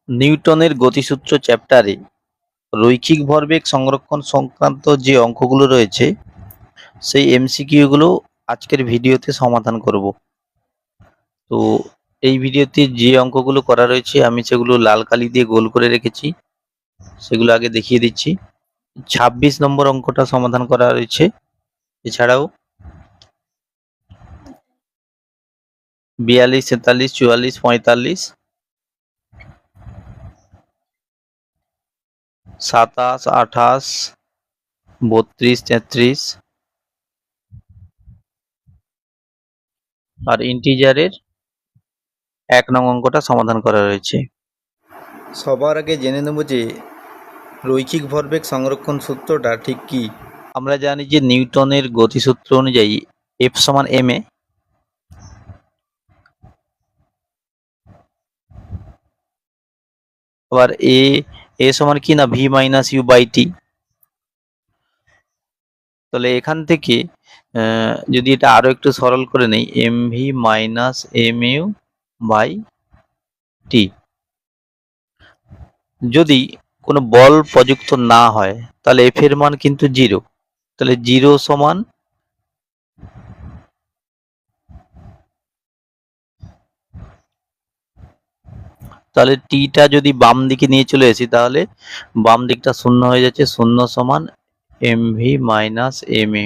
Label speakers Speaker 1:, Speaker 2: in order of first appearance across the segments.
Speaker 1: নিউটনের গতিসূত্র চ্যাপ্টারে রৈখিক ভরবেগ সংরক্ষণ সংক্রান্ত যে অঙ্কগুলো রয়েছে সেই এমসিকিউ গুলো আজকের ভিডিওতে সমাধান করব। তো এই ভিডিওতে যে অঙ্কগুলো করা রয়েছে আমি সেগুলো লাল কালি দিয়ে গোল করে রেখেছি, সেগুলো আগে দেখিয়ে দিচ্ছি। 26 নম্বর অঙ্কটা সমাধান করা রয়েছে। এছাড়াও 42, 43, 44, 45, 27, 28, 32, 33 আর ইন্টিজারের 1 নং অঙ্কটা সমাধান করা রয়েছে। সবার আগে জেনে নেব যে রৈখিক ভরবেগ সংরক্ষণ সূত্রটা ঠিক কি। আমরা জানি যে নিউটনের গতিসূত্র অনুযায়ী F সমান ma, আবার a সমান কি না v minus you by T. তাহলে এখান থেকে যদি এটা আরো একটু সরল করে নেই, mv minus mu by T. যদি কোনো বল প্রযুক্ত না হয় তাহলে f এর মান কিন্তু 0। তাহলে 0 সমান তাহলে টিটা যদি বাম দিকে নিয়ে চলে আসি তাহলে বাম দিকটা শূন্য হয়ে যাচ্ছে, 0 সমান mv মাইনাস mu।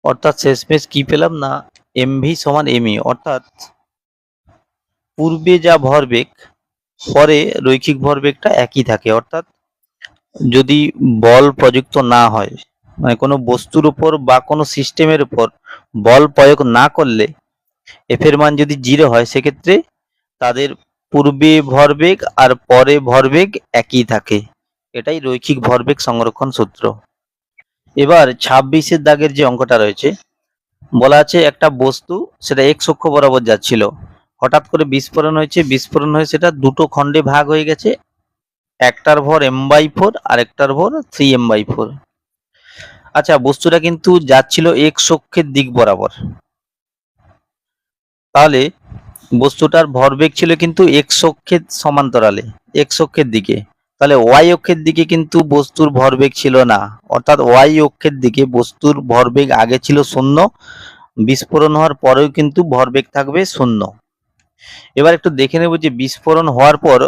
Speaker 1: অর্থাৎ শেষমেশ কি পেলাম না mv সমান mu, অর্থাৎ পূর্বে যা ভরবেগ পরে রৈখিক ভরবেগটা একই থাকে। অর্থাৎ যদি বল প্রযুক্ত না হয়, মানে কোনো বস্তুর উপর বা কোনো সিস্টেমের উপর বল প্রয়োগ না করলে এফ এর মান যদি 0 হয় সেক্ষেত্রে তাদের পূর্বে ভরবেগ আর পরে ভরবেগ একই থাকে। এটাই রৈখিক ভরবেগ সংরক্ষণ সূত্র। এবার 26-এর দাগের যে অঙ্কটা রয়েছে, বলা আছে একটা বস্তু সেটা এক্স অক্ষ বরাবর যাচ্ছিল, হঠাৎ করে বিস্ফোরণ হয়েছে, বিস্ফোরণ হয়ে সেটা দুটো খণ্ডে ভাগ হয়ে গেছে, একটার ভর m/4 আর একটার ভর 3m/4। আচ্ছা, বস্তুটা কিন্তু যাচ্ছিল এক্স অক্ষের দিক বরাবর, তাহলে বস্তুটার ভরবেগ ছিল কিন্তু এক্স অক্ষের সমান্তরালে, এক্স অক্ষের দিকে। তাহলে ওয়াই অক্ষের দিকে কিন্তু বস্তুর ভরবেগ ছিল না, অর্থাৎ ওয়াই অক্ষের দিকে বস্তুর ভরবেগ আগে ছিল 0, বিস্ফোরণ হওয়ার পরেও কিন্তু ভরবেগ থাকবে 0। এবার একটু দেখে নেব যে বিস্ফোরণ হওয়ার পর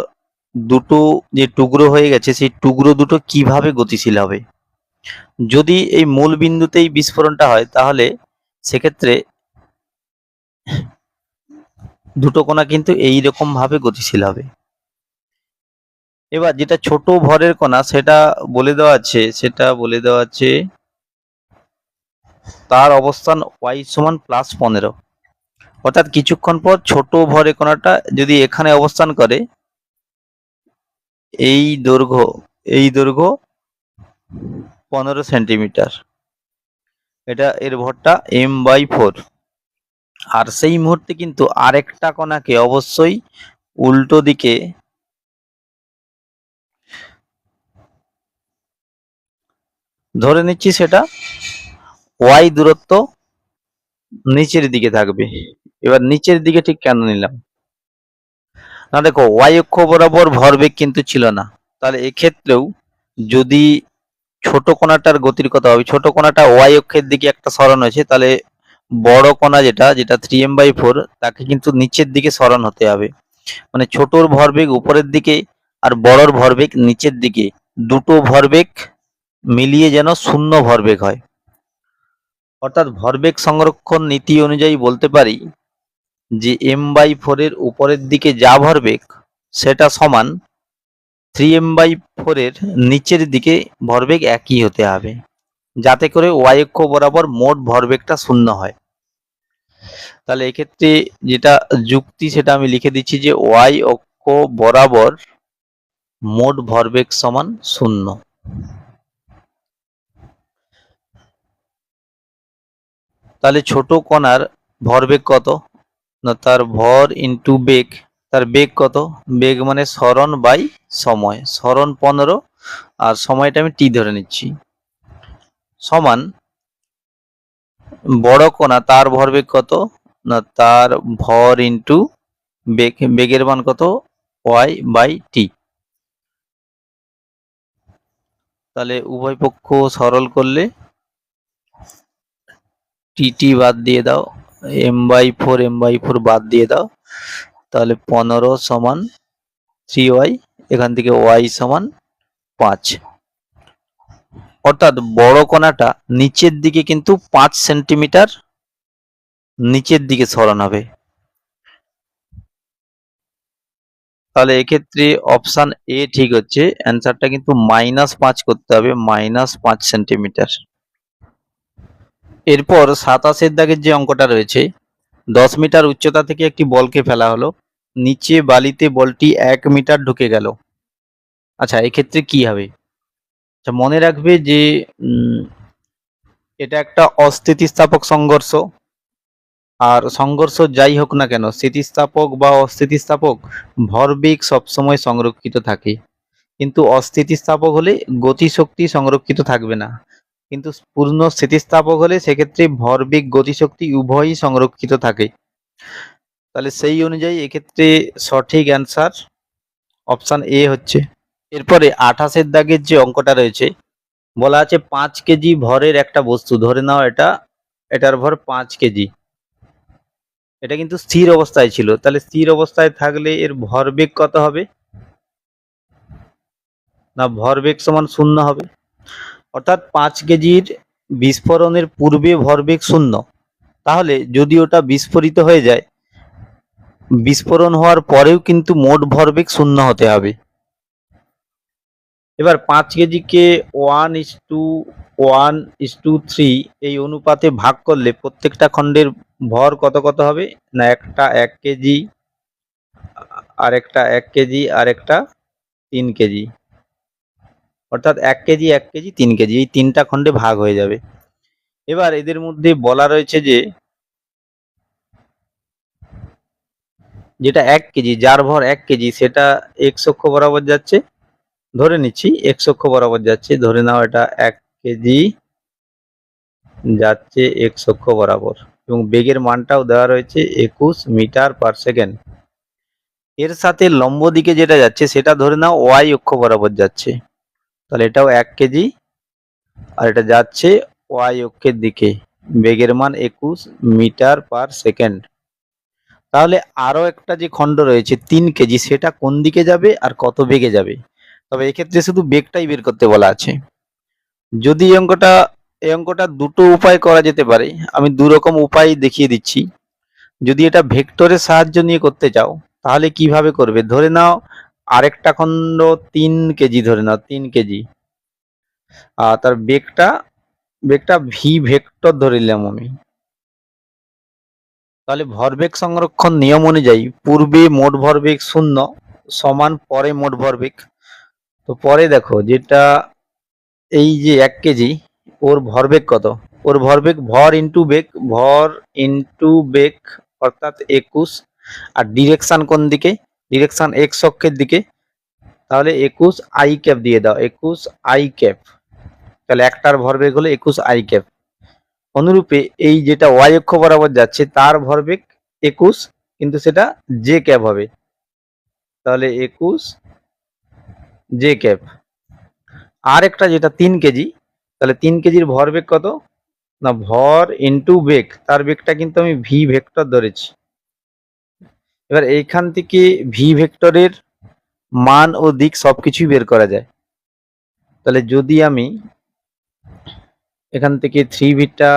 Speaker 1: দুটো যে টুকরো হয়ে গেছে সেই টুকরো দুটো কিভাবে গতিশীল হবে। যদি এই মূল বিন্দুতেই বিস্ফোরণটা হয় তাহলে সেক্ষেত্রে দুটো কণা কিন্তু এইরকম ভাবে গতিশীল হবে। এবার যেটা ছোট ভরের কণা সেটা বলে দেওয়া আছে তার অবস্থান y সমান +15। অর্থাৎ কিছুক্ষণ পর ছোট ভরের কণাটা যদি এখানে অবস্থান করে, এই দৈর্ঘ্য 15 সেন্টিমিটার, এটা এর ভরটা m/4। আর সেই মুহূর্তে কিন্তু আরেকটা কণাকে অবশ্যই উল্টো দিকে ধরে নিচ্ছি, সেটা y দূরত্ব নিচের দিকে থাকবে। এবার নিচের দিকে ঠিক কেন নিলাম না, দেখো y অক্ষ বরাবর ভরবেগ কিন্তু ছিল না, তাহলে এক্ষেত্রেও যদি ছোট কণাটার গতির কথা হবে, ছোট কণাটা y অক্ষের দিকে একটা সরণ হয়েছে, তাহলে বড় কণা যেটা 3m/4 তাকে কিন্তু নিচের দিকে সরণ হতে হবে। মানে ছোটর ভরবেগ উপরের দিকে আর বড়র ভরবেগ নিচের দিকে, দুটো ভরবেগ মিলিয়ে যেন 0 ভরবেগ হয়। অর্থাৎ ভরবেগ সংরক্ষণ নীতি অনুযায়ী বলতে পারি যে m/4 এর উপরের দিকে যা ভরবেগ সেটা সমান 3m/4 এর নিচের দিকে ভরবেগ একই হতে হবে, যাতে করে y অক্ষ বরাবর মোট ভরবেগটা 0 হয়। তাহলে এক্ষেত্রে যেটা যুক্তি সেটা আমি লিখে দিচ্ছি যে y অক্ষ বরাবর মোট ভরবেগ সমান 0। তাহলে ছোট কণার ভরবেগ কত না, তার ভর ইন্টু বেগ, তার বেগ কত, বেগ মানে সরণ বাই সময়, সরণ 15 আর সময়টা আমি টি ধরে নিচ্ছি, সমান বড় কণা তার ভরবেগ কত, না তার ভর ইন্টু বেগ, বেগের মান কত, ওয়াই বাই টি। তাহলে উভয় পক্ষ সরল করলে টি বাদ দিয়ে দাও, m/4 বাদ দিয়ে দাও, তাহলে 15 সমান 3y, এখান থেকে y সমান 5। অর্থাৎ বড় কণাটা নিচের দিকে কিন্তু 5 সেন্টিমিটার নিচের দিকে সরানো হবে। তাহলে এক্ষেত্রে অপশন এ ঠিক হচ্ছে, অ্যান্সারটা কিন্তু -5 করতে হবে, -5 সেন্টিমিটার। এরপর 27 দাগের যে অঙ্কটা রয়েছে, 10 মিটার উচ্চতা থেকে একটি বলকে ফেলা হলো, নিচে বালিতে বলটি 1 মিটার ঢুকে গেল। আচ্ছা, এক্ষেত্রে কি হবে? আচ্ছা, মনে রাখবে যে এটা একটা অস্থিতিস্থাপক সংঘর্ষ, আর সংঘর্ষ যাই হোক না কেন, স্থিতিস্থাপক বা অস্থিতিস্থাপক, ভরবেগ সবসময় সংরক্ষিত থাকে, কিন্তু অস্থিতিস্থাপক হলে গতিশক্তি সংরক্ষিত থাকবে না, কিন্তু পূর্ণ স্থিতিস্থাপক হলে সেক্ষেত্রে ভরবেগ গতিশক্তি উভয়ই সংরক্ষিত থাকে। তাহলে সেই অনুযায়ী এক্ষেত্রে সঠিক অ্যান্সার অপশন এ হচ্ছে। এরপরে 28 দাগের যে অঙ্কটা রয়েছে, বলা আছে 5 কেজি ভরের একটা বস্তু, ধরে নাও এটার ভর 5 কেজি, এটা কিন্তু স্থির অবস্থায় ছিল, তাহলে স্থির অবস্থায় থাকলে এর ভরবেগ কত হবে, না ভরবেগ সমান 0 হবে। অর্থাৎ 5 কেজির বিস্ফোরণের পূর্বে ভরবেগ 0, তাহলে যদি ওটা বিস্ফোরিত হয়ে যায়, বিস্ফোরণ হওয়ার পরেও কিন্তু মোট ভরবেগ 0 হতে হবে। এবার 5 কেজিকে 1:1:3 এই অনুপাতে ভাগ করলে প্রত্যেকটা খণ্ডের ভর কত কত হবে, না একটা 1 কেজি, আর একটা 1 কেজি, আর একটা 3 কেজি, অর্থাৎ 1 কেজি 1 কেজি 3 কেজি, এই তিনটা খণ্ডে ভাগ হয়ে যাবে। এবার এদের মধ্যে বলা রয়েছে যে যেটা 1 কেজি, যার ভর 1 কেজি, সেটা x অক্ষ বরাবর যাচ্ছে, ধরে নিচ্ছি x অক্ষ বরাবর যাচ্ছে, ধরে নাও এটা 1 কেজি যাচ্ছে x অক্ষ বরাবর, এবং বেগের মানটাও দেওয়া রয়েছে 21 মিটার পার সেকেন্ড। এর সাথে লম্ব দিকে যেটা যাচ্ছে সেটা ধরে নাও y অক্ষ বরাবর যাচ্ছে, তাহলে এটাও 1 কেজি, আর এটা যাচ্ছে y অক্ষের দিকে, বেগের মান 21 মিটার পার সেকেন্ড। তাহলে আরো একটা যে খণ্ড রয়েছে 3 কেজি, সেটা কোন দিকে যাবে আর কত বেগে যাবে, তবে এক্ষেত্রে শুধু বেগটাই বের করতে বলা আছে। যদি এই অঙ্কটা দুটো উপায় করা যেতে পারে, আমি দু রকম উপায় দেখিয়ে দিচ্ছি। যদি এটা ভেক্টরের সাহায্য নিয়ে করতে চাও, তাহলে কিভাবে করবে, ধরে নাও আরেকটা খণ্ড 3 কেজি, ধরে নাও 3 কেজি, আর তার বেগটা ভি ভেক্টর ধরে নিলাম আমি। তাহলে ভরবেগ সংরক্ষণ নিয়ম অনুযায়ী পূর্বে মোট ভরবেগ 0 সমান পরে মোট ভরবেগ। তো পরে দেখো, যেটা এই যে 1 কেজি, ওর ভরবেগ কত, ওর ভরবেগ ভর ইন্টু বেগ, অর্থাৎ 21, আর ডিরেকশন কোন দিকে, ডিরেকশন এক্স অক্ষের দিকে, তাহলে 21 আই ক্যাপ দিয়ে দাও, 21 আই ক্যাপ, তাহলে একটার ভরবেগ হলো 21 আই ক্যাপ। অনুরূপে এই যেটা ওয়াই অক্ষ বরাবর যাচ্ছে তার ভরবেগ 21, কিন্তু সেটা জে ক্যাপ হবে, তাহলে 21 জে ক্যাপ। আর একটা যেটা 3 কেজি, তাহলে 3 কেজির ভরবেগ কত, না ভর ইন্টু বেগ, তার বেগটা কিন্তু আমি ভি ভেক্টর ধরেছি। এবার এইখান থেকে ভি ভেক্টরের মান ও দিক সবকিছুই বের করা যায়। তাহলে যদি আমি এখান থেকে 3ভিটা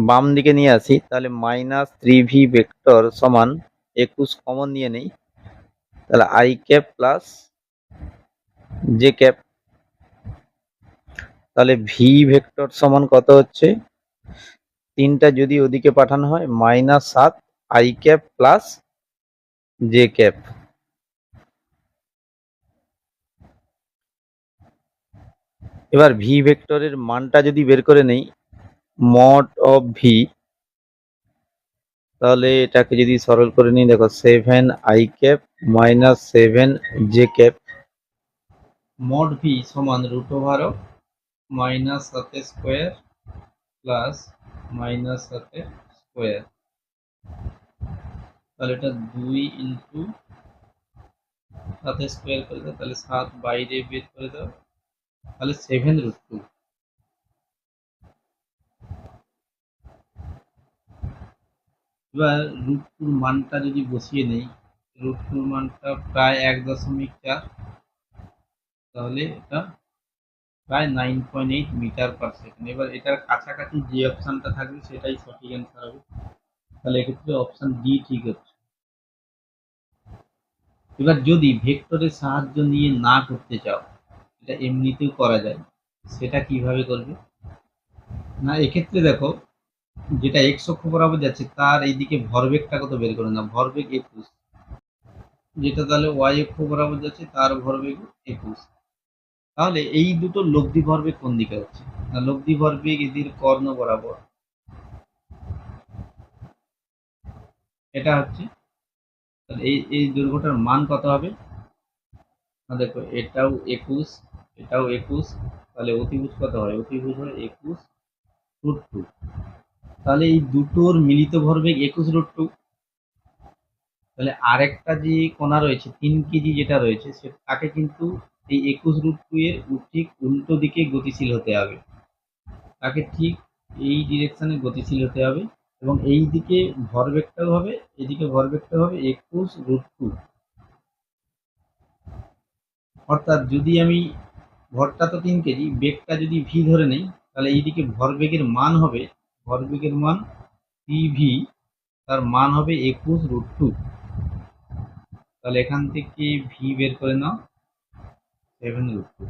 Speaker 1: বাম দিকে নিয়ে আসি, তাহলে -3v ভেক্টর সমান 21 কমন নিয়ে নেই, তাহলে I cap plus J cap, তাহলে ভি ভেক্টর সমান কত হচ্ছে, 3টা যদি ওদিকে পাঠানো হয় -7 I cap plus J cap. এবার ভি ভেক্টরের মানটা যদি বের করে নেই, মড অফ ভি, তাহলে এটাকে যদি সরল করে নিই, দেখো 7 I cap minus 7 J cap, mod V সমান √7 - 7 স্কোয়ার প্লাস মাইনাস সাথে স্কোয়ার, তাহলে এটা 2 ইন্টু সাথে স্কোয়ার করে দাও, তাহলে 7 বাইরে বের করে দাও, তাহলে 7√2। এবার √2 মানটা যদি বসিয়ে নেই, √2 মানটা প্রায় 1.4, তাহলে এটা প্রায় 9.8 মিটার পার সেকেন্ড। এবার এটার কাছাকাছি যে অপশনটা থাকবে সেটাই সঠিক অ্যান্সার হবে, তাহলে এক্ষেত্রে অপশন ডি ঠিক হচ্ছে। এবার যদি ভেক্টরের সাহায্য নিয়ে না করতে চাও, এটা এমনিতেও করা যায়, সেটা কিভাবে করবে না, এক্ষেত্রে দেখো যেটা এক্স অক্ষ বরাবর যাচ্ছে তার এইদিকে ভরবেগটা কত বের করে না, ভরবেগ 21, যেটা তাহলে ওয়াই অক্ষ বরাবর যাচ্ছে তার ভরবেগ 21। তাহলে এই দুটো লব্ধি ভরবেগ কোন দিকে হচ্ছে না, লব্ধি ভরবেগ এদের কর্ণ বরাবর, এটা হচ্ছে। তাহলে এই দৈর্ঘ্যটার মান কত হবে না, দেখো এটাও 21, এটাও 21, তাহলে অতিভুজ কত হয়, অতিভুজ হয় 21√2। তাহলে এই দুটোর মিলিত ভরবেগ 21√2। তাহলে আরেকটা যে কণা রয়েছে 3 কেজি যেটা রয়েছে তাকে কিন্তু এই 21√2 এর ঠিক উল্টো দিকে গতিশীল হতে হবে, তাকে ঠিক এই ডিরেকশনে গতিশীল হতে হবে, এবং এই দিকে ভরবেগটাও হবে, এদিকে ভরবেগটাও হবে 21√2। অর্থাৎ যদি আমি ভরটা তো 3 কেজি, বেগটা যদি ভি ধরে নেই, তাহলে এইদিকে ভরবেগের মান হবে, ভরবেগের মান পিভি, তার মান হবে 21√2। তাহলে এখান থেকে ভি বের করে নাও 7√2।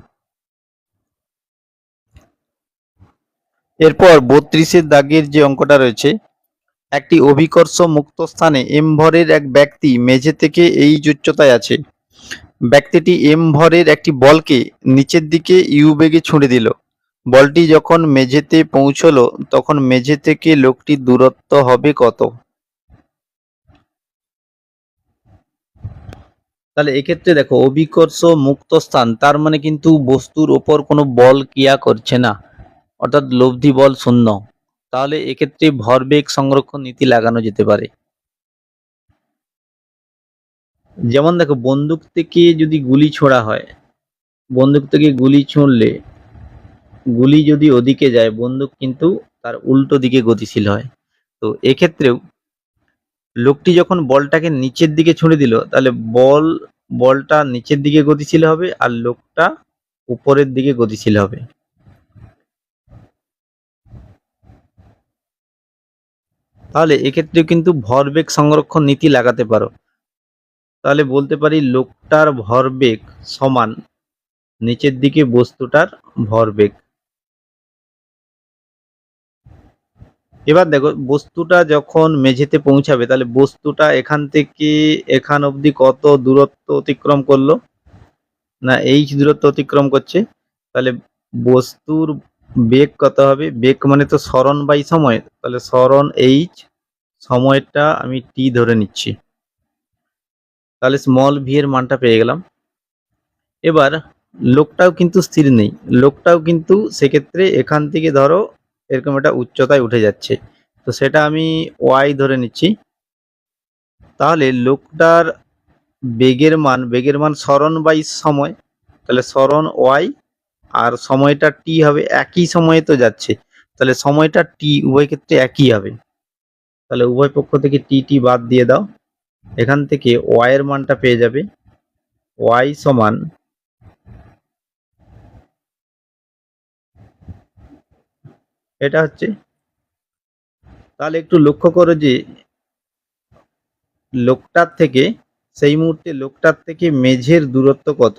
Speaker 1: এরপর 32-এর দাগের যে অঙ্কটা রয়েছে, একটি অভিকর্ষ মুক্ত স্থানে এম ভরের এক ব্যক্তি মেঝে থেকে এই উচ্চতায় আছে। ব্যক্তিটি এম ভরের একটি বলকে নিচের দিকে ইউ বেগে ছুঁড়ে দিল। বলটি যখন মেঝেতে পৌঁছলো তখন মেঝে থেকে লোকটির দূরত্ব হবে কত? তাহলে এক্ষেত্রে দেখো অভিকর্ষ মুক্ত স্থান, তার মানে কিন্তু বস্তুর ওপর কোনো বল ক্রিয়া করছে না, অর্থাৎ লব্ধি বল শূন্য। তাহলে এক্ষেত্রে ভরবেগ সংরক্ষণ নীতি লাগানো যেতে পারে। যেমন দেখো বন্দুক থেকে যদি গুলি ছোড়া হয়, বন্দুক থেকে গুলি ছুঁড়লে গুলি যদি ওদিকে যায় বন্দুক কিন্তু তার উল্টো দিকে গতিশীল হয়। তো এক্ষেত্রেও লোকটি যখন বলটাকে নিচের দিকে ছুঁড়ে দিল, তাহলে বলটা নিচের দিকে গতিশীল হবে আর লোকটা উপরের দিকে গতিশীল হবে। তাহলে এক্ষেত্রে কিন্তু ভরবেগ সংরক্ষণ নীতি লাগাতে পারো। তাহলে বলতে পারি লোকটার ভরবেগ সমান নিচের দিকে বস্তুটার ভরবেগ। এবার দেখো বস্তুটা যখন মেঝেতে পৌঁছাবে, তাহলে বস্তুটা এখান থেকে এখান অবধি কত দূরত্ব অতিক্রম করলো না, এইচ দূরত্ব অতিক্রম করছে। তাহলে বস্তুর বেগ কত হবে, বেগ মানে তো সরণ বাই সময়, তাহলে সরণ এইচ, সময়টা আমি টি ধরে নিচ্ছি, তাহলে স্মল ভি এর মানটা পেয়ে গেলাম। এবার লোকটাও কিন্তু স্থির নেই, লোকটাও কিন্তু সেক্ষেত্রে এখান থেকে ধরো এরকম একটা উচ্চতায় উঠে যাচ্ছে, তো সেটা আমি ওয়াই ধরে নিচ্ছি। তাহলে লোকটার বেগের মান সরণ বাই সময়, তাহলে সরণ ওয়াই আর সময়টা টি হবে, একই সময়ে তো যাচ্ছে, তাহলে সময়টা টি উভয় ক্ষেত্রে একই হবে। তাহলে উভয় পক্ষ থেকে টি টি বাদ দিয়ে দাও, এখান থেকে ওয়াই এর মানটা পেয়ে যাবে, ওয়াই সমান এটা হচ্ছে। তাহলে একটু লক্ষ্য করো যে লোকটার থেকে সেই মুহূর্তে লোকটার থেকে মেঝের দূরত্ব কত,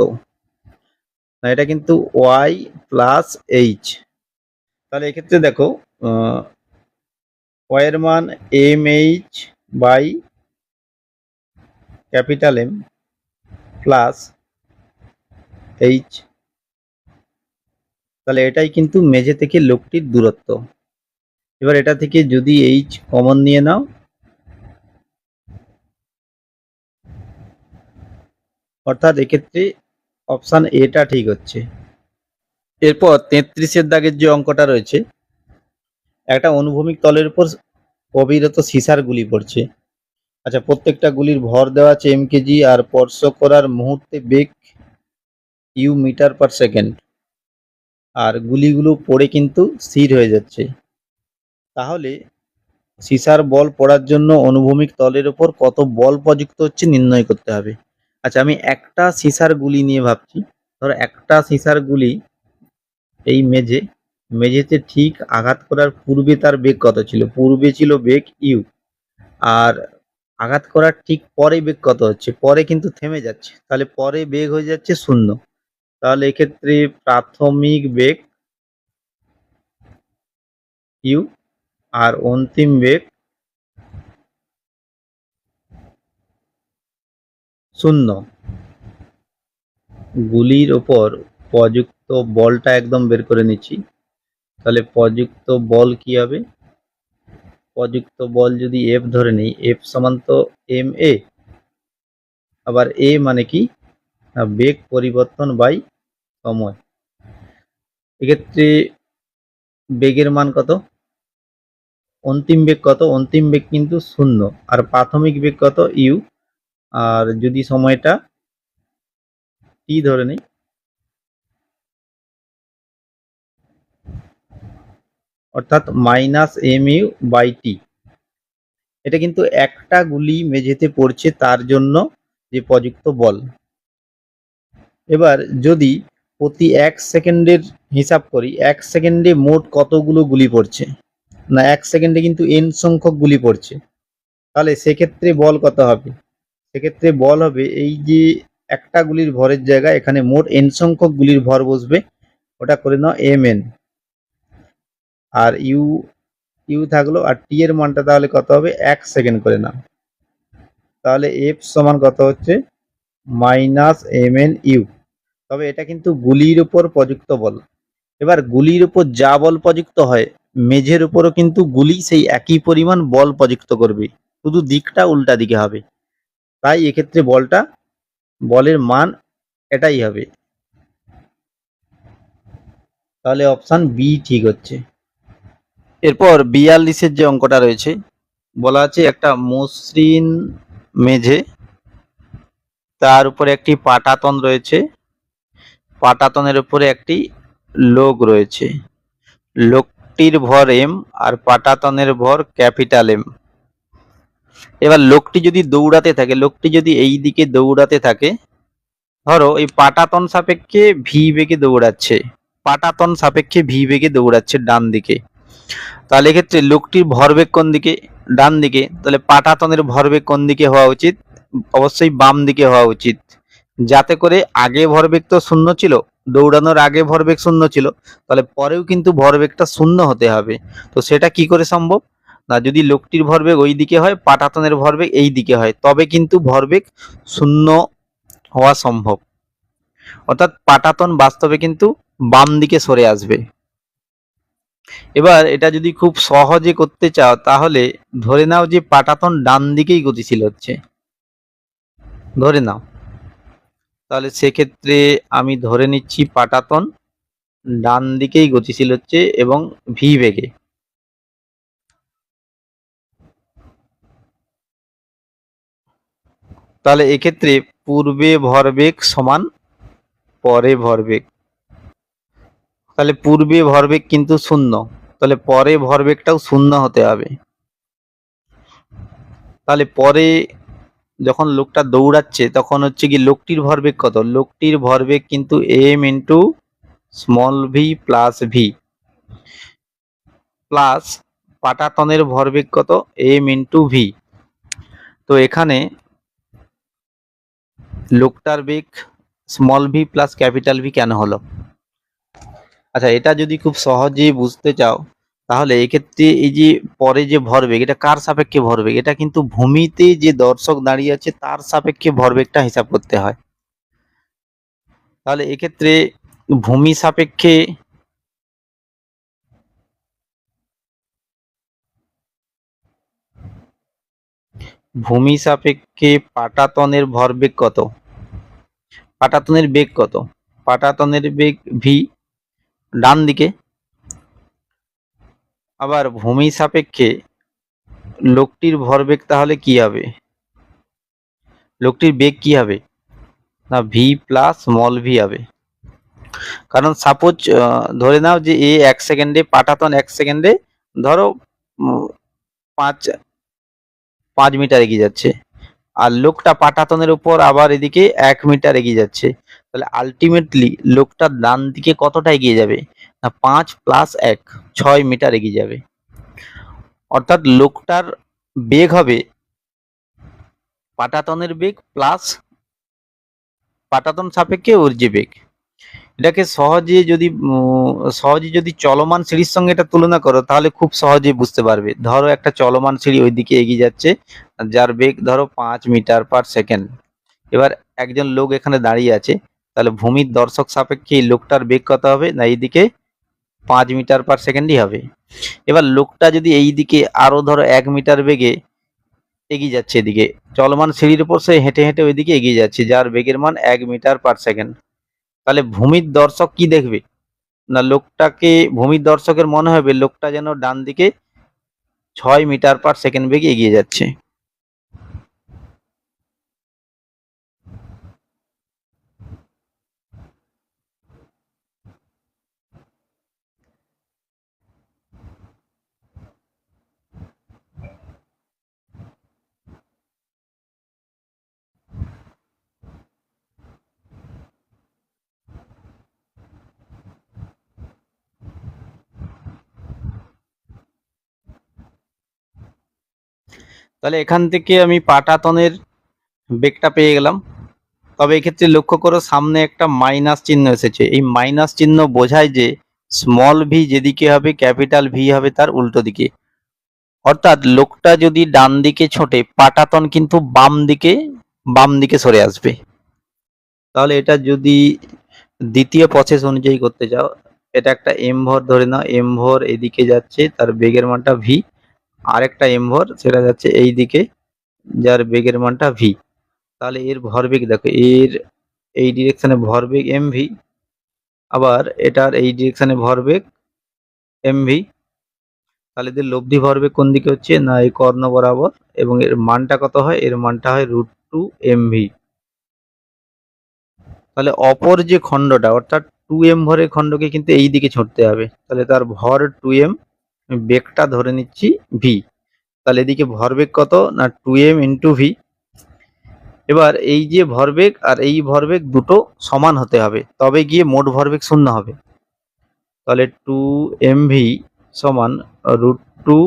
Speaker 1: না এটা কিন্তু ওয়াই প্লাস এইচ। তাহলে এক্ষেত্রে দেখো ওয়াই এর মান M H by capital M plus H, তাহলে এটাই কিন্তু মেঝে থেকে লোকটির দূরত্ব। এবার এটা থেকে যদি এইচ কমন নিয়ে নাও, অর্থাৎ এক্ষেত্রে অপশান এটা ঠিক হচ্ছে। এরপর 33-এর দাগের যে অঙ্কটা রয়েছে, একটা অনুভূমিক তলের উপর অবিরত সিসার গুলি পড়ছে। আচ্ছা, প্রত্যেকটা গুলির ভর দেওয়া আছে mkg আর স্পর্শ করার মুহূর্তে বেগ ইউ মিটার পার সেকেন্ড, আর গুলিগুলো পড়ে কিন্তু স্থির হয়ে যাচ্ছে। তাহলে সিসার বল পড়ার জন্য অনুভূমিক তলের উপর কত বল প্রযুক্ত হচ্ছে নির্ণয় করতে হবে। আচ্ছা, আমি একটা সিসার গুলি নিয়ে ভাবছি। ধরো একটা সিসার গুলি এই মেঝেতে ঠিক আঘাত করার পূর্বে তার বেগ কত ছিল? পূর্বে ছিল বেগ ইউ, আর আঘাত করার ঠিক পরে বেগ কত হচ্ছে? পরে কিন্তু থেমে যাচ্ছে, তাহলে পরে বেগ হয়ে যাচ্ছে 0। তাহলে এক্ষেত্রে প্রাথমিক বেগ ইউ আর অন্তিম বেগ 0। গুলির ওপর প্রযুক্ত বলটা একদম বের করে নিচ্ছি। তাহলে প্রযুক্ত বল কি হবে? প্রযুক্ত বল যদি এফ ধরে নিই, এফ সমান তো এম এ, আবার এ মানে কি? বেগ পরিবর্তন বাই সময়। এক্ষেত্রে বেগের মান কত? অন্তিম বেগ কত? অন্তিম বেগ কিন্তু 0, আর প্রাথমিক বেগ কত? ইউ। আর যদি সময়টা টি ধরে নিই, অর্থাৎ minus M U by T. এটা কিন্তু একটা গুলি মেঝেতে পড়ছে তার জন্য যে প্রযুক্ত বল। এবার যদি প্রতি 1 সেকেন্ডের হিসাব করি, 1 সেকেন্ডে মোট কতগুলো গুলি পড়ছে? না, 1 সেকেন্ডে কিন্তু n সংখ্যক গুলি পড়ছে। তাহলে সেক্ষেত্রে বল কত হবে? সেক্ষেত্রে বল হবে এই যে একটা গুলির ভরের জায়গায় এখানে মোট n সংখ্যক গুলির ভর বসবে, ওটা করে নাও mn। আর ইউ ইউ থাকলো, আর টি এর মানটা তাহলে কত হবে? 1 সেকেন্ড করে নাও। তাহলে এফ সমান কত হচ্ছে? Minus mn u. তবে এটা কিন্তু গুলির উপর প্রযুক্ত বল। এবার গুলির উপর যা বল প্রযুক্ত হয়, মেঝের উপরও কিন্তু গুলি সেই একই পরিমাণ বল প্রযুক্ত করবে, শুধু দিকটা উল্টা দিকে হবে। তাই এক্ষেত্রে বলের মান এটাই হবে। তাহলে অপশন বি ঠিক হচ্ছে। এরপর 42-এর যে অঙ্কটা রয়েছে, বলা আছে একটা মসৃণ মেঝে, তার উপরে একটি পাটাতন রয়েছে, পাটাতনের উপরে একটি লোক রয়েছে। লোকটির ভর এম আর পাটাতনের ভর ক্যাপিটাল এম। এবার লোকটি যদি দৌড়াতে থাকে, লোকটি যদি এই দিকে দৌড়াতে থাকে, ধরো এই পাটাতন সাপেক্ষে ভি বেগে দৌড়াচ্ছে, পাটাতন সাপেক্ষে ভি বেগে দৌড়াচ্ছে ডান দিকে। তাহলে এক্ষেত্রে লোকটির ভরবেগ কোন দিকে? ডান দিকে। তাহলে পাটাতনের ভরবেগ কোন দিকে হওয়া উচিত? অবশ্যই বাম দিকে হওয়া উচিত, যাতে করে আগে ভরবেগ তো 0 ছিল, দৌড়ানোর আগে ভরবেগ 0 ছিল, তাহলে পরেও কিন্তু ভরবেগটা 0 হতে হবে। তো সেটা কি করে সম্ভব? না, যদি লোকটির ভরবেগ ওই দিকে হয়, পাটাতনের ভরবেগ এই দিকে হয়, তবে কিন্তু ভরবেগ 0 হওয়া সম্ভব। অর্থাৎ পাটাতন বাস্তবে কিন্তু বাম দিকে সরে আসবে। এবার এটা যদি খুব সহজে করতে চাও, তাহলে ধরে নাও যে পাটাতন ডান দিকেই গতিশীল হচ্ছে, ধরে নাও। তাহলে সেক্ষেত্রে আমি ধরে নিচ্ছি পাটাতন ডান দিকেই গতিশীল হচ্ছে এবং ভি বেগে। তাহলে এক্ষেত্রে পূর্বে ভরবেগ সমান পরে ভরবেগ। তাহলে পূর্বে ভরবেগ কিন্তু 0, তাহলে পরে ভরবেগটাও 0 হতে হবে। তাহলে পরে যখন লোকটা দৌড়াচ্ছে, তখন হচ্ছে কি লোকটির ভরবেগ কত? লোকটির ভরবেগ কিন্তু M into small V plus V, plus পাটাতনের ভরবেগ কত? M into V. তো এখানে লোকটার বেগ small V plus capital V কেন হলো? আচ্ছা, এটা যদি খুব সহজেই বুঝতে চাও, তাহলে এক্ষেত্রে এই যে পরে যে ভরবেগ, এটা কার সাপেক্ষে ভরবেগ? এটা কিন্তু ভূমিতে যে দর্শক দাঁড়িয়ে আছে তার সাপেক্ষে ভরবেগটা হিসাব করতে হয়। তাহলে এক্ষেত্রে ভূমি সাপেক্ষে পাটাতনের ভরবেগ কত? পাটাতনের বেগ কত? পাটাতনের বেগ ভি ডান দিকে, আবার ভূমি সাপেক্ষে লোকটির ভরবেগ তাহলে কি হবে, লোকটির বেগ কি হবে, না ভি প্লাস স্মল ভি হবে। কারণ সাপোজ ধরে নাও যে এ 1 সেকেন্ডে পাঠাতন 1 সেকেন্ডে ধরো 5 মিটার এগিয়ে যাচ্ছে, আর লোকটা পাটাতনের উপর আবার এদিকে 1 মিটার এগিয়ে যাচ্ছে, তাহলে আলটিমেটলি লোকটা ডান দিকে কতটা এগিয়ে যাবে, না 5 + 1 6 মিটার এগিয়ে যাবে। অর্থাৎ লোকটার বেগ হবে পাটাতনের বেগ প্লাস পাটাতন সাপেক্ষে ওর যে বেগ। এটাকে সহজে যদি চলমান সিঁড়ির সঙ্গে এটা তুলনা করো তাহলে খুব সহজেই বুঝতে পারবে। ধরো একটা চলমান সিঁড়ি ওইদিকে এগিয়ে যাচ্ছে, যার বেগ ধরো 5 মিটার/সেকেন্ড। এবার একজন লোক এখানে দাঁড়িয়ে আছে, তাহলে ভূমির দর্শক সাপেক্ষে এই লোকটার বেগ কত হবে, না এইদিকে 5 মিটার/সেকেন্ডই হবে। এবার লোকটা যদি এইদিকে আরো ধরো 1 মিটার বেগে এগিয়ে যাচ্ছে, এদিকে চলমান সিঁড়ির উপর সে হেঁটে হেঁটে ওইদিকে এগিয়ে যাচ্ছে, যার বেগের মান 1 মিটার/সেকেন্ড। তাহলে ভূমির দর্শক কি দেখবে, না লোকটাকে ভূমির দর্শকের মনে হবে লোকটা যেন ডান দিকে 6 মিটার/সেকেন্ড বেগে এগিয়ে যাচ্ছে। তাহলে এখান থেকে আমি পাটাতনের বেগটা পেয়ে গেলাম। তবে এক্ষেত্রে লক্ষ্য করো সামনে একটা মাইনাস চিহ্ন এসেছে, এই মাইনাস চিহ্ন বোঝায় যে স্মল ভি যেদিকে হবে ক্যাপিটাল ভি হবে তার উল্টো দিকে। অর্থাৎ লোকটা যদি ডান দিকে ছোটে পাটাতন কিন্তু বাম দিকে সরে আসবে। তাহলে এটা যদি দ্বিতীয় প্রসেস অনুযায়ী করতে চাও, এটা একটা এম ভর ধরে নাও, এম ভর এদিকে যাচ্ছে তার বেগের মানটা ভি, আর একটা এম ভর সেটা যাচ্ছে এই দিকে যার বেগের মানটা ভি। তাহলে এর ভরবেগ দেখো, এর এই ডিরেকশনে ভরবেগ এম ভি, আবার এটার এই ডিরেকশনে ভরবেগ এম ভি। তাহলে এদের লব্ধি ভরবেগ কোন দিকে হচ্ছে, না এই কর্ণ বরাবর, এবং এর মানটা কত হয়, এর মানটা হয় √2 mv। তাহলে অপর যে খণ্ডটা অর্থাৎ 2m ভরের খণ্ডকে কিন্তু এই দিকে ছুটতে হবে, তাহলে তার ভর 2m, বেগটা ধরে নিচ্ছি v। তাহলে এদিকে ভরবেগ কত, না 2m × v। এবার এই যে ভরবেগ আর এই ভরবেগ দুটো সমান হতে হবে, তবে গিয়ে মোট ভরবেগ শূন্য হবে। তাহলে 2mv সমান √2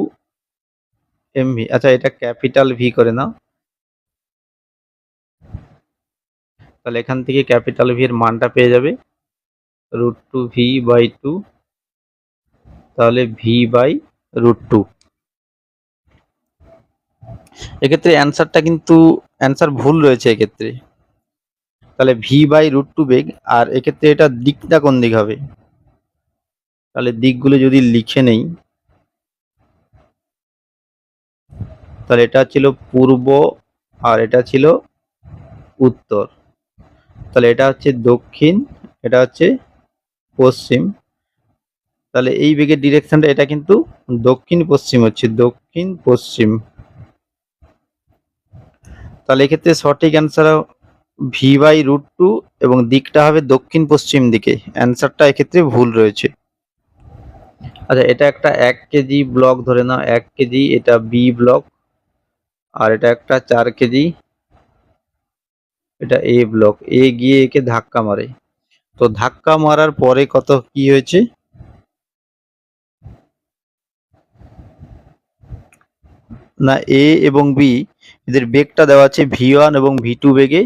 Speaker 1: mv। আচ্ছা, এটা ক্যাপিটাল ভি করে নাও, তাহলে এখান থেকে ক্যাপিটাল ভি এর মানটা পেয়ে যাবে √2v/2, তাহলে v/√2। এক্ষেত্রে অ্যান্সারটা কিন্তু অ্যান্সার ভুল রয়েছে এক্ষেত্রে। তাহলে v/√2 বেগ, আর এক্ষেত্রে এটা দিকটা কোন দিক হবে, তাহলে দিকগুলো যদি লিখে নেই, তাহলে এটা ছিল পূর্ব আর এটা ছিল উত্তর, তাহলে এটা হচ্ছে দক্ষিণ, এটা হচ্ছে পশ্চিম। তাহলে এই বেগের ডিরেকশনটা এটা কিন্তু দক্ষিণ পশ্চিম হচ্ছে, দক্ষিণ পশ্চিম। তাহলে এক্ষেত্রে সঠিক অ্যান্সার v/√2 এবং দিকটা হবে দক্ষিণ পশ্চিম দিকে। অ্যান্সারটা এক্ষেত্রে ভুল রয়েছে। আচ্ছা, এটা একটা 1 কেজি ব্লক ধরে নাও, 1 কেজি, এটা বি ব্লক, আর এটা একটা 4 কেজি, এটা এ ব্লক। এ গিয়ে একে ধাক্কা মারে, তো ধাক্কা মারার পরে কত কি হয়েছে, না এ এবং বি এদের বেগটা দেওয়া আছে v1 এবং v2 বেগে।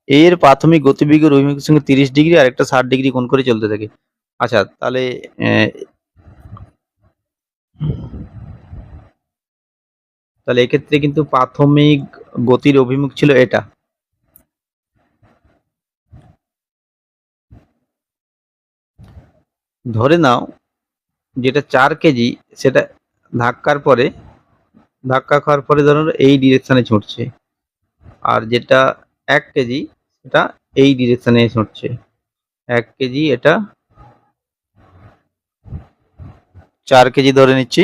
Speaker 1: এর প্রাথমিক গতিবেগের অভিমুখের সঙ্গে 30 ডিগ্রি আর একটা 60 ডিগ্রি কোণ করে চলতে থাকে। আচ্ছা, তাহলে এক্ষেত্রে কিন্তু প্রাথমিক গতির অভিমুখ ছিল এটা। ধরে নাও যেটা 4 কেজি সেটা ধাক্কা খাওয়ার পরে ধরো এই ডিরেকশনে ছুটছে, আর যেটা 1 কেজি সেটা এই ডিরেকশনে ছুটছে। 1 কেজি এটা 4 কেজি ধরে নিচ্ছি,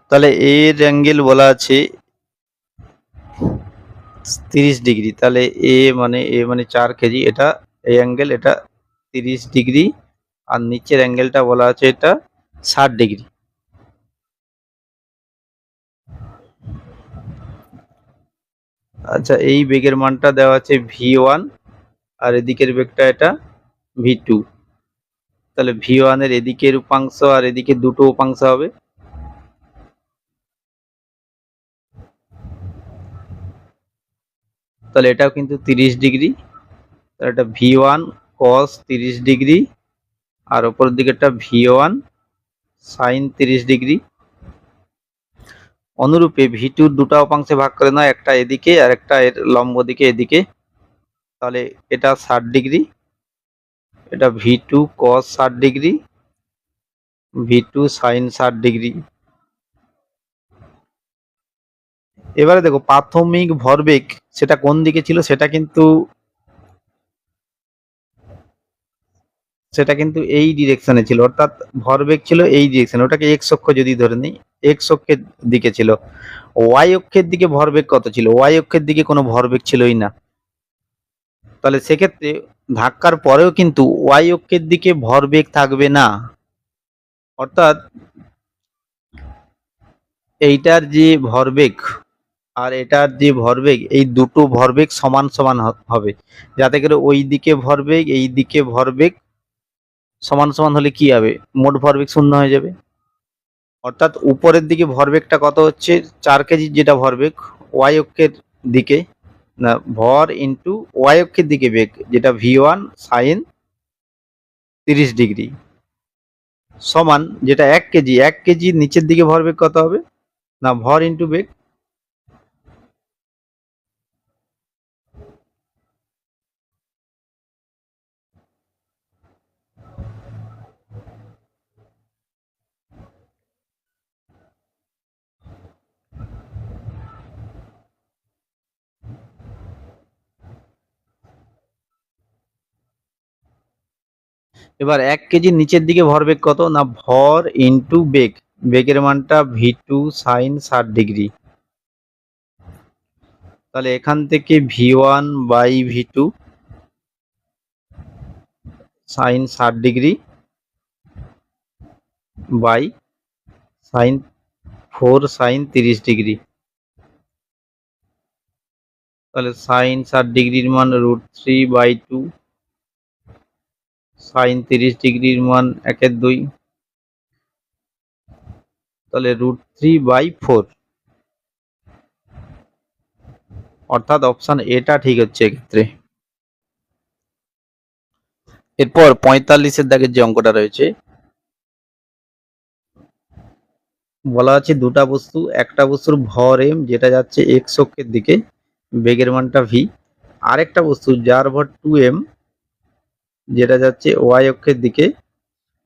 Speaker 1: তাহলে এর অ্যাঙ্গেল বলা আছে 30 ডিগ্রি, তাহলে এ মানে 4 কেজি, এটা এই অ্যাঙ্গেল, এটা 30 ডিগ্রি, আর নিচের অ্যাঙ্গেলটা বলা আছে এটা 60 ডিগ্রি। আচ্ছা, এই বেগের মানটা দেওয়া আছে v1, আর এদিকের বেগটা এটা v2, তাহলে v1 এর এদিকের উপাংশ আর এদিকে দুটো উপাংশ হবে, তাহলে এটাও কিন্তু 30 ডিগ্রি, তাহলে এটা v1 cos 30 ডিগ্রি, আর উপরের দিকেরটা v1 sin 30 ডিগ্রি। অনুরূপে v2 দুটো উপাংশে ভাগ করে নাও, একটা এদিকে আর একটা এর লম্ব দিকে এদিকে, তাহলে এটা 60 ডিগ্রি, এটা v2 cos 60 degree, v2 sin 60 degree. এবারে দেখো প্রাথমিক ভরবেগ সেটা কোন দিকে ছিল, সেটা কিন্তু এই ডিরেকশনে ছিল, অর্থাৎ ভরবেগ ছিল এই ডিরেকশনে, ওটাকে এক্স অক্ষ যদি ধরে নিই, এক্স অক্ষের দিকে ছিল। ওয়াই অক্ষের দিকে ভরবেগ কত ছিল? ওয়াই অক্ষের দিকে কোনো ভরবেগ ছিলই না, তাহলে সেক্ষেত্রে ধাক্কার পরেও কিন্তু ওয়াই অক্ষের দিকে ভরবেগ থাকবে না, অর্থাৎ এইটার যে ভরবেগ আর এটার যে ভরবেগ, এই দুটো ভরবেগ সমান সমান হবে, যাতে করে ওই দিকে ভরবেগ এই দিকে ভরবেগ সমান সমান হলে কি হবে, মোট ভরবেগ শূন্য হয়ে যাবে। অর্থাৎ উপরের দিকে ভরবেগটা কত হচ্ছে, 4 কেজি যেটা ভরবেগ ওয়াই অক্ষের দিকে, না ভর ইন্টু ওয়াই অক্ষের দিকে বেগ, যেটা v1 sin 30 ডিগ্রি, সমান যেটা 1 কেজি, 1 কেজি নিচের দিকে ভরবেগ কত হবে, না ভর ইন্টু বেগ। এবার 1 কেজি নিচের দিকে ভরবেগ কত, না ভর ইন্টু বেগ, বেগের মানটা v2 sin 60 ডিগ্রি, তাহলে এখান থেকে v1 by v2 sin 60 degree by sin 4 sin 30 degree, তাহলে sin 60 ডিগ্রির মান √3/2, sin 30 ডিগ্রির মান 1/2, তাহলে √3/4, অর্থাৎ অপশন এটা ঠিক হচ্ছে এক্ষেত্রে। এরপর 45-এর দাগের যে অঙ্কটা রয়েছে, বলা আছে দুটা বস্তু, একটা বস্তুর ভর m যেটা যাচ্ছে এক্স অক্ষের দিকে, বেগের মানটা v, আরেকটা বস্তু যার ভর 2m যেটা যাচ্ছে ওয়াই অক্ষের দিকে,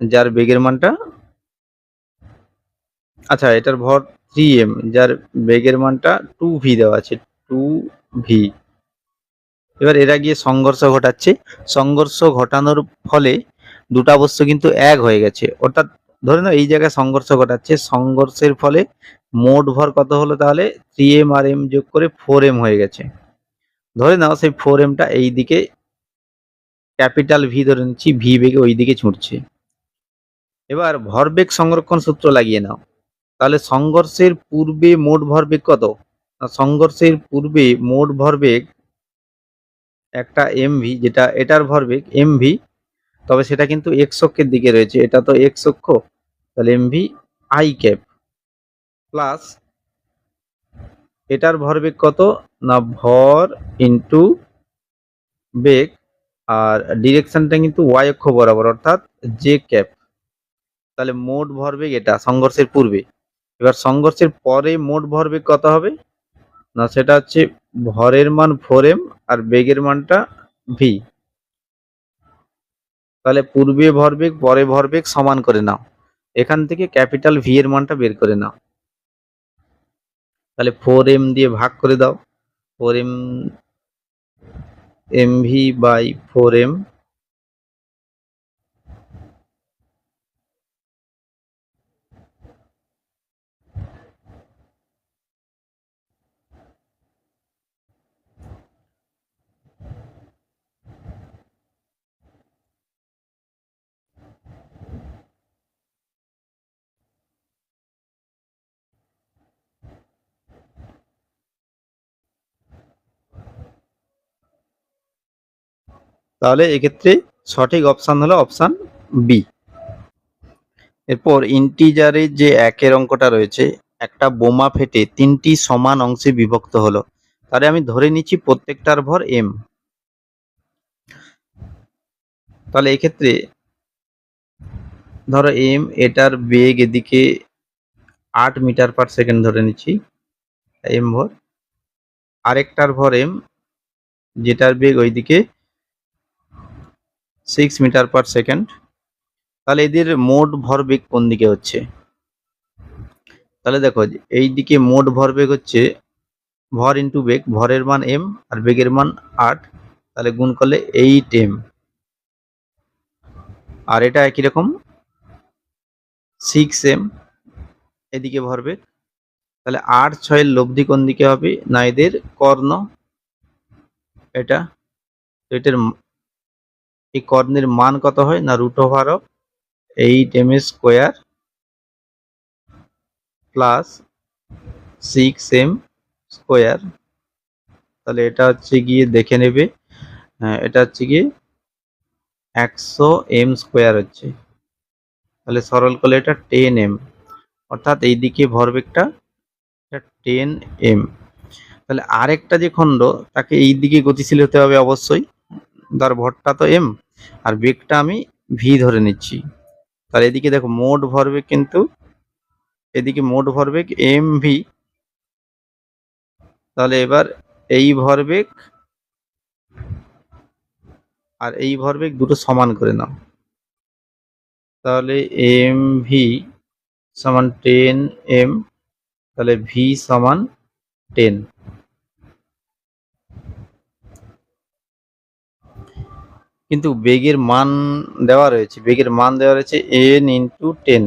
Speaker 1: যার বেগের মানটা, আচ্ছা এটার ভর 3m যার বেগের মানটা 2v দেওয়া আছে, 2v। এবার এরা গিয়ে সংঘর্ষ ঘটাচ্ছে, সংঘর্ষ ঘটানোর ফলে দুটা বস্তু কিন্তু এক হয়ে গেছে, অর্থাৎ ধরে নাও এই জায়গায় সংঘর্ষ ঘটাচ্ছে, সংঘর্ষের ফলে মোট ভর কত হলো, তাহলে 3m আর m যোগ করে 4m হয়ে গেছে। ধরে নাও সেই 4mটা এই দিকে ক্যাপিটাল ভি ধরে নিচ্ছি, ভি বেগে ওই দিকে ছুটছে। এবার ভরবেগ সংরক্ষণ সূত্র লাগিয়ে নাও, তাহলে সংঘর্ষের পূর্বে মোট ভরবেগ কত, সংঘর্ষের পূর্বে মোট ভরবেগ একটা এমভি, যেটা এটার ভরবেগ এমভি, তবে সেটা কিন্তু এক্স অক্ষের দিকে রয়েছে, এটা তো এক্স অক্ষ, তাহলে এমভি আই ক্যাপ প্লাস এটার ভরবেগ কত, না ভর ইন্টু বেগ, আর ডিরেকশনটা কিন্তু ওয়াই অক্ষ বরাবর, অর্থাৎ জে ক্যাপ, তাহলে মোট ভরবেগ এটা সংঘর্ষের পূর্বে। এবার সংঘর্ষের পরে মোট ভরবেগ কত হবে, না সেটা হচ্ছে ভরের মান 4m আর বেগের মানটা ভি, তাহলে পূর্বে ভরবেগ পরে ভরবেগ সমান করে নাও, এখান থেকে ক্যাপিটাল ভি এর মানটা বের করে নাও, তাহলে 4m দিয়ে ভাগ করে দাও, 4m mv বাই 4m, তাহলে এক্ষেত্রে সঠিক অপশান হলো অপশান বি। এরপর ইন্টিজারের যে একের অঙ্কটা রয়েছে, একটা বোমা ফেটে 3টি সমান অংশে বিভক্ত হলো, তাহলে আমি ধরে নিচ্ছি প্রত্যেকটার ভর m। তাহলে এক্ষেত্রে ধরো m, এটার বেগ এদিকে 8 মিটার পার সেকেন্ড ধরে নিচ্ছি m ভর, আরেকটার ভর m যেটার বেগ ওইদিকে 6 মিটার পার সেকেন্ড। তাহলে এদের মোট ভরবেগ কোন দিকে হচ্ছে? তাহলে দেখো এই দিকে মোট ভরবেগ হচ্ছে ভর ইন্টু বেগ, ভরের মান m আর বেগের মান 8, তাহলে গুণ করলে 8m। আর এটা একই রকম 6m এদিকে ভরবেগ, তাহলে 8 6 লব্ধি কোন দিকে হবে? না এদের কর্ণ, এটা তো এটার এই কর্ণের মান কত হয়? না √8m square plus 6m square. তাহলে এটা হচ্ছে গিয়ে দেখে নেবে, হ্যাঁ এটা হচ্ছে গিয়ে 100m স্কোয়ার হচ্ছে, তাহলে সরল করলে এটা 10m, অর্থাৎ এই দিকে ভরবেগটা 10m। তাহলে আরেকটা যে খণ্ড তাকে এই দিকে গতিশীল হতে হবে অবশ্যই, তার ভরটা তো m আর বেগটা আমি v ধরে নিচ্ছি। তাহলে এদিকে দেখো মোট ভরবেগ কিন্তু এদিকে মোট ভরবেগ mv, তাহলে এবার এই ভরবেগ আর এই ভরবেগ দুটো সমান করে নাও, তাহলে mv সমান 10m, তাহলে v সমান 10। কিন্তু বেগের মান দেওয়া রয়েছে, বেগের মান দেওয়া রয়েছে n ইন্টু 10,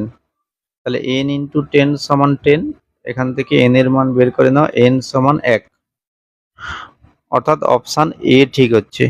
Speaker 1: তাহলে n ইন্টু 10 সমান 10, এখান থেকে n এর মান বের করে নাও, n সমান 1, অর্থাৎ অপশান এ ঠিক হচ্ছে।